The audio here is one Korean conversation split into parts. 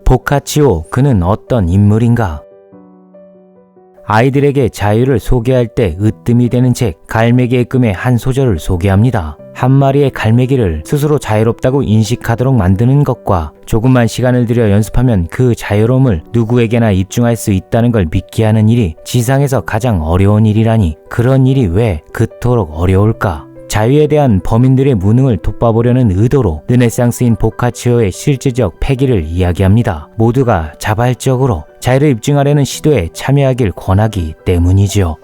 보카치오, 그는 어떤 인물인가? 아이들에게 자유를 소개할 때 으뜸이 되는 책 갈매기의 꿈의 한 소절을 소개합니다. 한 마리의 갈매기를 스스로 자유롭다고 인식하도록 만드는 것과 조금만 시간을 들여 연습하면 그 자유로움을 누구에게나 입증할 수 있다는 걸 믿게 하는 일이 지상에서 가장 어려운 일이라니, 그런 일이 왜 그토록 어려울까? 자유에 대한 범인들의 무능을 돋봐보려는 의도로 르네상스인 보카치오의 실질적 패기를 이야기합니다. 모두가 자발적으로 자유를 입증하려는 시도에 참여하길 권하기 때문이지요.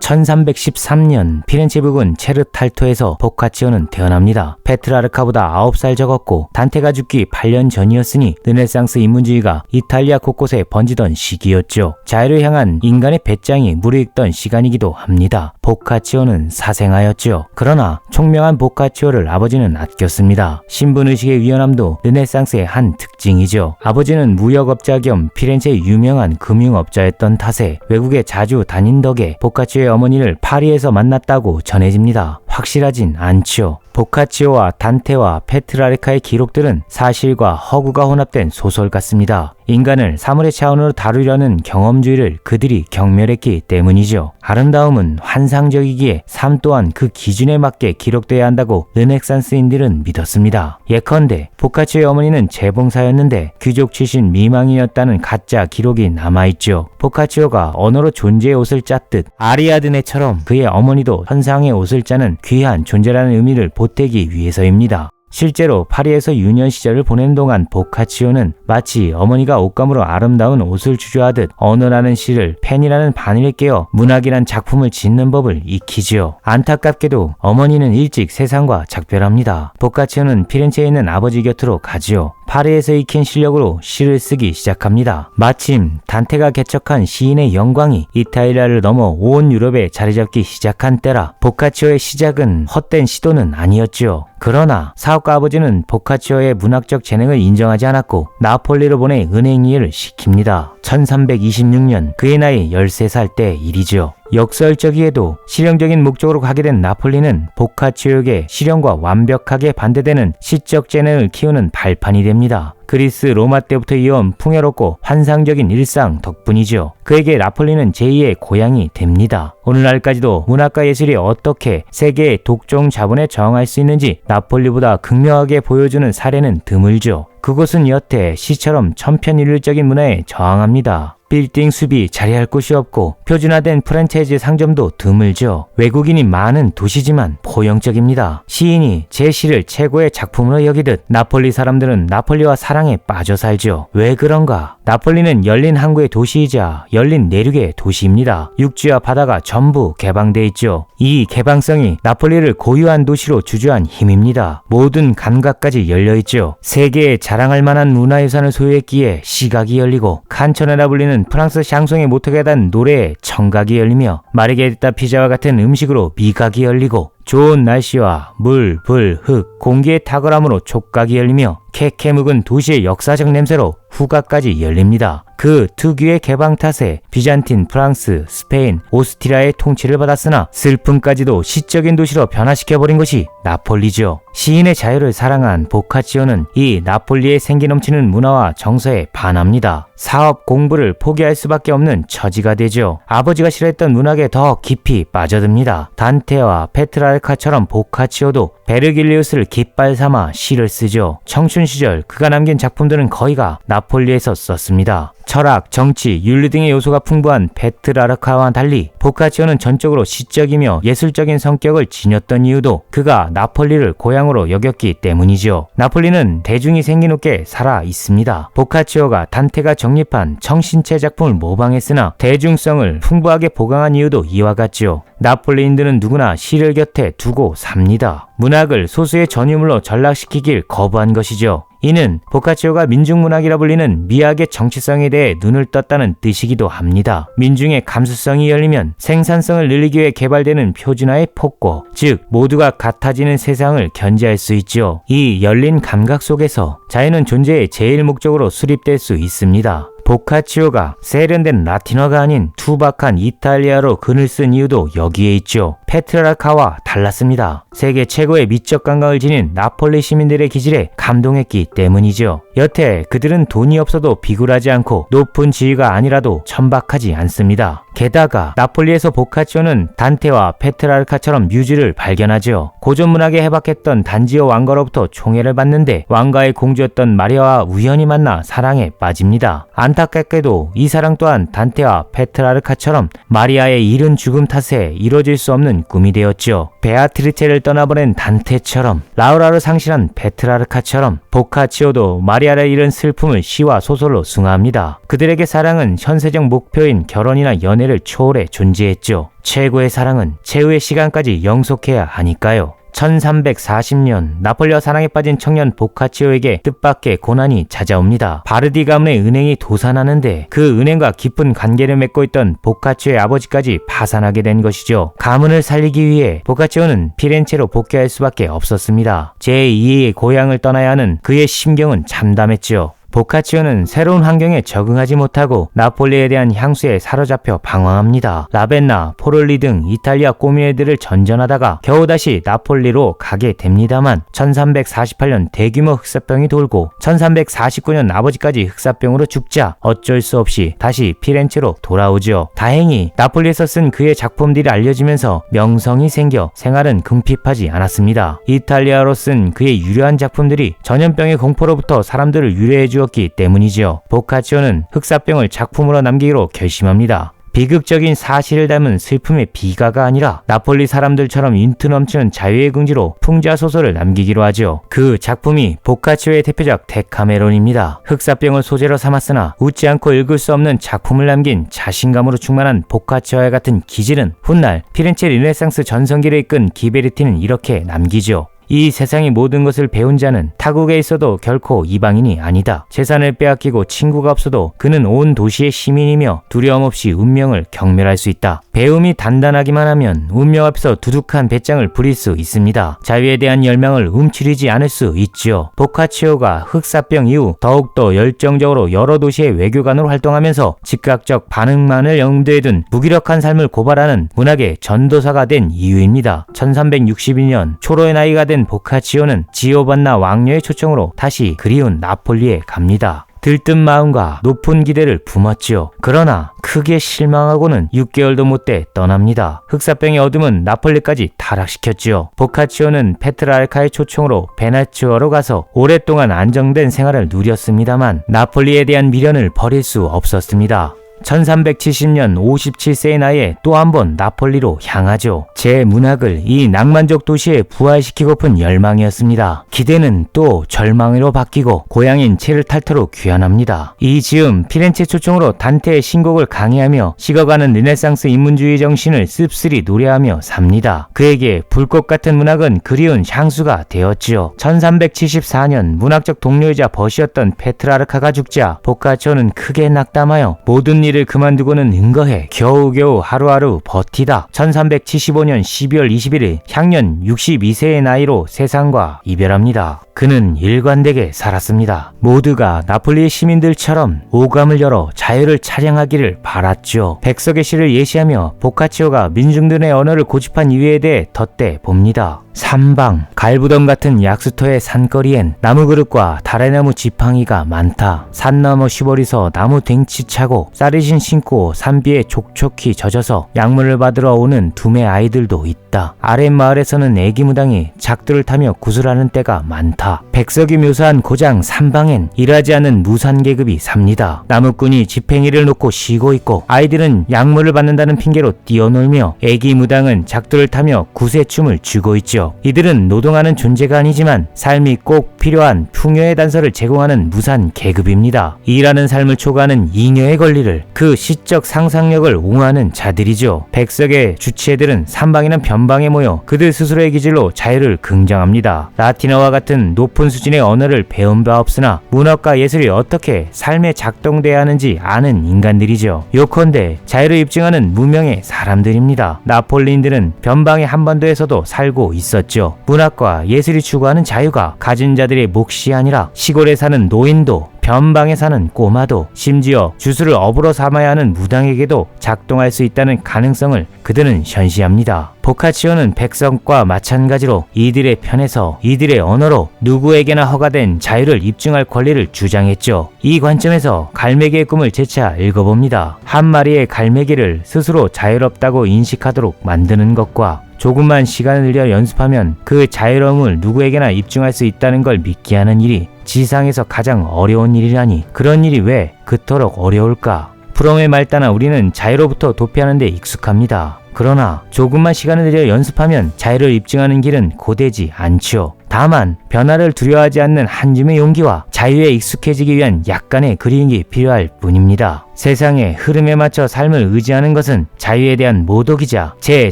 1313년 피렌체 부근 체르탈토에서 보카치오는 태어납니다. 페트라르카보다 9살 적었고 단테가 죽기 8년 전이었으니 르네상스 인문주의가 이탈리아 곳곳에 번지던 시기였죠. 자유를 향한 인간의 배짱이 무르익던 시간이기도 합니다. 보카치오는 사생아였죠. 그러나 총명한 보카치오를 아버지는 아꼈습니다. 신분의식의 유연함도 르네상스의 한 특징이죠. 아버지는 무역업자 겸 피렌체의 유명한 금융업자였던 탓에 외국에 자주 다닌 덕에 보카치오의 어머니를 파리에서 만났다고 전해집니다. 확실하진 않죠. 보카치오와 단테와 페트라르카의 기록들은 사실과 허구가 혼합된 소설 같습니다. 인간을 사물의 차원으로 다루려는 경험주의를 그들이 경멸했기 때문이죠. 아름다움은 환상적이기에 삶 또한 그 기준에 맞게 기록돼야 한다고 르네상스인들은 믿었습니다. 예컨대 보카치오의 어머니는 재봉사였는데 귀족 출신 미망이었다는 가짜 기록이 남아있죠. 보카치오가 언어로 존재의 옷을 짰듯 아리아드네처럼 그의 어머니도 현상의 옷을 짜는 귀한 존재라는 의미를 보태기 위해서입니다. 실제로 파리에서 유년 시절을 보낸 동안 보카치오는 마치 어머니가 옷감으로 아름다운 옷을 주저하듯 언어라는 시를 펜이라는 바늘에 깨어 문학이란 작품을 짓는 법을 익히지요. 안타깝게도 어머니는 일찍 세상과 작별합니다. 보카치오는 피렌체에 있는 아버지 곁으로 가지요. 파리에서 익힌 실력으로 시를 쓰기 시작합니다. 마침 단테가 개척한 시인의 영광이 이탈리아를 넘어 온 유럽에 자리잡기 시작한 때라 보카치오의 시작은 헛된 시도는 아니었지요. 그러나 사업가 아버지는 보카치오의 문학적 재능을 인정하지 않았고 나폴리로 보내 은행 일을 시킵니다. 1326년 그의 나이 13살 때 일이죠. 역설적이에도 실용적인 목적으로 가게 된 나폴리는 보카치오에게 실용과 완벽하게 반대되는 시적 재능을 키우는 발판이 됩니다. 그리스 로마 때부터 이어온 풍요롭고 환상적인 일상 덕분이죠. 그에게 나폴리는 제2의 고향이 됩니다. 오늘날까지도 문학과 예술이 어떻게 세계의 독종 자본에 저항할 수 있는지 나폴리보다 극명하게 보여주는 사례는 드물죠. 그곳은 여태 시처럼 천편일률적인 문화에 저항합니다. 빌딩 숲이 자리할 곳이 없고 표준화된 프랜차이즈 상점도 드물죠. 외국인이 많은 도시지만 포용적입니다. 시인이 제 시를 최고의 작품으로 여기듯 나폴리 사람들은 나폴리와 사랑에 빠져 살죠. 왜 그런가? 나폴리는 열린 항구의 도시이자 열린 내륙의 도시입니다. 육지와 바다가 전부 개방돼 있죠. 이 개방성이 나폴리를 고유한 도시로 주저한 힘입니다. 모든 감각까지 열려있죠. 세계에 자랑할 만한 문화유산을 소유했기에 시각이 열리고 칸초네라 불리는 프랑스 샹송의 모토에 단 노래에 청각이 열리며 마르게리타 피자와 같은 음식으로 미각이 열리고 좋은 날씨와 물, 불, 흙, 공기의 탁월함으로 촉각이 열리며 캐캐 묵은 도시의 역사적 냄새로 후각까지 열립니다. 그 특유의 개방 탓에 비잔틴, 프랑스, 스페인, 오스트리아의 통치를 받았으나 슬픔까지도 시적인 도시로 변화시켜버린 것이 나폴리죠. 시인의 자유를 사랑한 보카치오는 이 나폴리의 생기 넘치는 문화와 정서에 반합니다. 사업 공부를 포기할 수밖에 없는 처지가 되죠. 아버지가 싫어했던 문학에 더 깊이 빠져듭니다. 단테와 페트라르카처럼 보카치오도 베르길리우스를 깃발 삼아 시를 쓰죠. 청춘 시절 그가 남긴 작품들은 거의가 나폴리에서 썼습니다. 철학, 정치, 윤리 등의 요소가 풍부한 페트라르카와 달리 보카치오는 전적으로 시적이며 예술적인 성격을 지녔던 이유도 그가 나폴리를 고향으로 여겼기 때문이죠. 나폴리는 대중이 생기놓게 살아 있습니다. 보카치오가 단테가 정립한 청신체 작품을 모방했으나 대중성을 풍부하게 보강한 이유도 이와 같죠. 나폴리인들은 누구나 시를 곁에 두고 삽니다. 문학을 소수의 전유물로 전락시키길 거부한 것이죠. 이는 보카치오가 민중문학이라 불리는 미학의 정치성에 대해 눈을 떴다는 뜻이기도 합니다. 민중의 감수성이 열리면 생산성을 늘리기 위해 개발되는 표준화의 폭고, 즉 모두가 같아지는 세상을 견지할 수 있죠. 이 열린 감각 속에서 자유는 존재의 제일 목적으로 수립될 수 있습니다. 보카치오가 세련된 라틴어가 아닌 투박한 이탈리아로 글을 쓴 이유도 여기에 있죠. 페트라르카와 달랐습니다. 세계 최고의 미적 감각을 지닌 나폴리 시민들의 기질에 감동했기 때문이죠. 여태 그들은 돈이 없어도 비굴하지 않고 높은 지위가 아니라도 천박하지 않습니다. 게다가 나폴리에서 보카치오는 단테와 페트라르카처럼 뮤즈를 발견하죠. 고전문학에 해박했던 단지오 왕가로부터 총애를 받는데 왕가의 공주였던 마리아와 우연히 만나 사랑에 빠집니다. 안타깝게도 이 사랑 또한 단테와 페트라르카처럼 마리아의 이른 죽음 탓에 이루어질 수 없는 꿈이 되었죠. 베아트리체를 떠나보낸 단테처럼 라우라를 상실한 페트라르카처럼 보카치오도 마리아를 잃은 슬픔을 시와 소설로 숭하합니다. 그들에게 사랑은 현세적 목표인 결혼이나 연애를 초월해 존재했죠. 최고의 사랑은 최후의 시간까지 영속해야 하니까요. 1340년 나폴리와 사랑에 빠진 청년 보카치오에게 뜻밖의 고난이 찾아옵니다. 바르디 가문의 은행이 도산하는데 그 은행과 깊은 관계를 맺고 있던 보카치오의 아버지까지 파산하게 된 것이죠. 가문을 살리기 위해 보카치오는 피렌체로 복귀할 수밖에 없었습니다. 제2의 고향을 떠나야 하는 그의 심경은 참담했죠. 보카치오는 새로운 환경에 적응하지 못하고 나폴리에 대한 향수에 사로잡혀 방황합니다. 라벤나, 포롤리 등 이탈리아 꼬미애들을 전전하다가 겨우 다시 나폴리로 가게 됩니다만 1348년 대규모 흑사병이 돌고 1349년 아버지까지 흑사병으로 죽자 어쩔 수 없이 다시 피렌체로 돌아오죠. 다행히 나폴리에서 쓴 그의 작품들이 알려지면서 명성이 생겨 생활은 궁핍하지 않았습니다. 이탈리아로 쓴 그의 유려한 작품들이 전염병의 공포로부터 사람들을 유래해 주었기 때문이죠. 보카치오는 흑사병을 작품으로 남기기로 결심합니다. 비극적인 사실을 담은 슬픔의 비가가 아니라 나폴리 사람들처럼 인투 넘치는 자유의 긍지로 풍자소설을 남기기로 하죠. 그 작품이 보카치오의 대표작 데카메론입니다. 흑사병을 소재로 삼았으나 웃지 않고 읽을 수 없는 작품을 남긴 자신감으로 충만한 보카치오와 같은 기질은 훗날 피렌체 르네상스 전성기를 이끈 기베르티는 이렇게 남기죠. 이 세상의 모든 것을 배운 자는 타국에 있어도 결코 이방인이 아니다. 재산을 빼앗기고 친구가 없어도 그는 온 도시의 시민이며 두려움 없이 운명을 경멸할 수 있다. 배움이 단단하기만 하면 운명 앞에서 두둑한 배짱을 부릴 수 있습니다. 자유에 대한 열망을 움츠리지 않을 수 있죠. 보카치오가 흑사병 이후 더욱더 열정적으로 여러 도시의 외교관으로 활동하면서 즉각적 반응만을 염두에 둔 무기력한 삶을 고발하는 문학의 전도사가 된 이유입니다. 1362년 초로의 나이가 된 보카치오는 지오반나 왕녀의 초청으로 다시 그리운 나폴리에 갑니다. 들뜬 마음과 높은 기대를 품었지요. 그러나 크게 실망하고는 6개월도 못돼 떠납니다. 흑사병의 어둠은 나폴리까지 타락시켰지요. 보카치오는 페트라르카의 초청으로 베나치오로 가서 오랫동안 안정된 생활을 누렸습니다만 나폴리에 대한 미련을 버릴 수 없었습니다. 1370년 57세의 나이에 또 한 번 나폴리로 향하죠. 제 문학을 이 낭만적 도시에 부활시키고픈 열망이었습니다. 기대는 또 절망으로 바뀌고 고향인 체르탈토로 귀환합니다. 이 즈음 피렌체 초청으로 단테의 신곡을 강의하며 식어가는 르네상스 인문주의 정신을 씁쓸히 노래하며 삽니다. 그에게 불꽃 같은 문학은 그리운 향수가 되었지요. 1374년 문학적 동료이자 벗이었던 페트라르카가 죽자 보카치오는 크게 낙담하여 모든 일을 그만두고는 은거해 겨우겨우 하루하루 버티다 1375년 12월 21일 향년 62세의 나이로 세상과 이별합니다. 그는 일관되게 살았습니다. 모두가 나폴리의 시민들처럼 오감을 열어 자유를 찬양하기를 바랐죠. 백석의 시를 예시하며 보카치오가 민중들의 언어를 고집한 이유에 대해 덧대 봅니다. 삼방, 갈부덤 같은 약수터의 산거리엔 나무그릇과 다래나무 지팡이가 많다. 산 너머 시벌이서 나무 댕치 차고 쌀이신 신고 산비에 촉촉히 젖어서 약물을 받으러 오는 두매 아이들도 있다. 아랫마을에서는 애기무당이 작두를 타며 구슬하는 때가 많다. 백석이 묘사한 고장 삼방엔 일하지 않은 무산계급이 삽니다. 나무꾼이 지팽이를 놓고 쉬고 있고 아이들은 약물을 받는다는 핑계로 뛰어놀며 애기무당은 작두를 타며 구세춤을 추고 있죠. 이들은 노동하는 존재가 아니지만 삶이 꼭 필요한 풍요의 단서를 제공하는 무산 계급입니다. 일하는 삶을 초과하는 잉여의 권리를 그 시적 상상력을 옹호하는 자들이죠. 백석의 주치애들은 삼방이나 변방에 모여 그들 스스로의 기질로 자유를 긍정합니다. 라틴어와 같은 높은 수준의 언어를 배운 바 없으나 문학과 예술이 어떻게 삶에 작동돼야 하는지 아는 인간들이죠. 요컨대 자유를 입증하는 무명의 사람들입니다. 나폴리인들은 변방의 한반도에서도 살고 있었죠. 문학과 예술이 추구하는 자유가 가진 자들의 몫이 아니라 시골에 사는 노인도 변방에 사는 꼬마도, 심지어 주술을 업으로 삼아야 하는 무당에게도 작동할 수 있다는 가능성을 그들은 현시합니다. 보카치오는 백성과 마찬가지로 이들의 편에서 이들의 언어로 누구에게나 허가된 자유를 입증할 권리를 주장했죠. 이 관점에서 갈매기의 꿈을 재차 읽어봅니다. 한 마리의 갈매기를 스스로 자유롭다고 인식하도록 만드는 것과 조금만 시간을 들여 연습하면 그 자유로움을 누구에게나 입증할 수 있다는 걸 믿게 하는 일이 지상에서 가장 어려운 일이라니, 그런 일이 왜 그토록 어려울까? 프롬의 말 따나 우리는 자유로부터 도피하는 데 익숙합니다. 그러나 조금만 시간을 들여 연습하면 자유를 입증하는 길은 고되지 않죠. 다만 변화를 두려워하지 않는 한 줌의 용기와 자유에 익숙해지기 위한 약간의 그리움이 필요할 뿐입니다. 세상의 흐름에 맞춰 삶을 의지하는 것은 자유에 대한 모독이자 제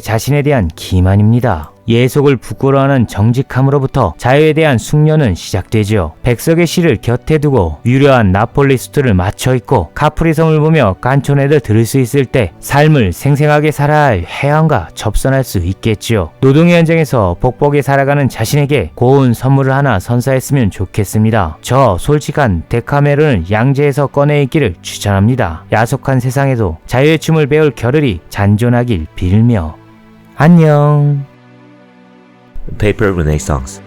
자신에 대한 기만입니다. 예속을 부끄러워하는 정직함으로부터 자유에 대한 숙련은 시작되죠. 백석의 시를 곁에 두고 유려한 나폴리 수트를 맞춰입고 카프리성을 보며 깐초네를 들을 수 있을 때 삶을 생생하게 살아야 할 해안과 접선할 수 있겠지요. 노동의 현장에서 복복에 살아가는 자신에게 고운 선물을 하나 선사했으면 좋겠습니다. 저 솔직한 데카메론을 양재에서 꺼내 읽기를 추천합니다. 야속한 세상에도 자유의 춤을 배울 겨를이 잔존하길 빌며 안녕. Paper Renaissance